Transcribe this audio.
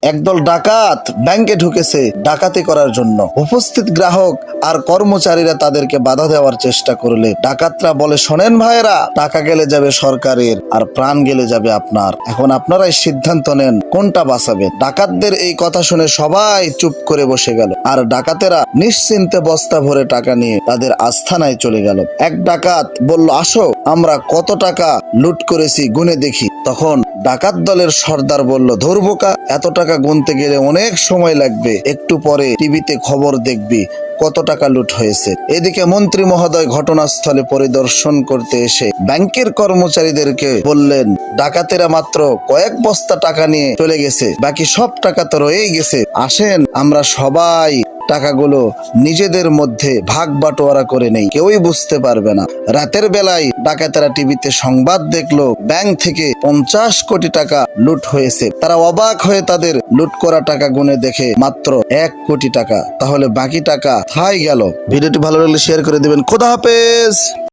একদল ডাকাত ব্যাংকে ঢুকেছে ডাকাতি করার জন্য। উপস্থিত গ্রাহক আর কর্মচারীরা তাদেরকে বাধা দেওয়ার চেষ্টা করলে ডাকাতরা বলে, শোনেন ভাইয়েরা, টাকা গেলে যাবে সরকারের আর প্রাণ গেলে যাবে আপনার। এখন আপনারাই সিদ্ধান্ত নেন কোনটা বাঁচাবেন। ডাকাতদের এই কথা শুনে সবাই চুপ করে বসে গেল, আর ডাকাতেরা নিশ্চিন্তে বস্তা ভরে টাকা নিয়ে তাদের আস্থানায় চলে গেল। এক ডাকাত বলল, আসো আমরা কত টাকা লুট করেছি গুনে দেখি। তখন ডাকাত দলের সর্দার বলল, ধরবোকা, এত টাকা গুনতে গেলে অনেক সময় লাগবে, একটু পরে টিভিতে খবর দেখবি কত টাকা লুট হয়েছে। এদিকে মন্ত্রী মহোদয় ঘটনাস্থলে পরিদর্শন করতে এসে ব্যাংকের কর্মচারীদেরকে বললেন, ডাকাতেরা মাত্র কয়েক বস্তা টাকা নিয়ে চলে গেছে, বাকি সব টাকা তো রয়েই গেছে। আসেন আমরা সবাই টাকাগুলো নিজেদের মধ্যে ভাগ বাটোয়ারা করে নেই, কেউই বুঝতে পারবে না। রাতের বেলায় ডাকাতেরা টিভিতে সংবাদ দেখলো ব্যাংক থেকে 50 কোটি টাকা লুট হয়েছে। তারা অবাক হয়ে তাদের লুট করা টাকা গুনে দেখে মাত্র 1 কোটি টাকা। তাহলে বাকি টাকা কোথায় গেল? ভিডিওটি ভালো লাগলে শেয়ার করে দিবেন। খোদা হাফেজ।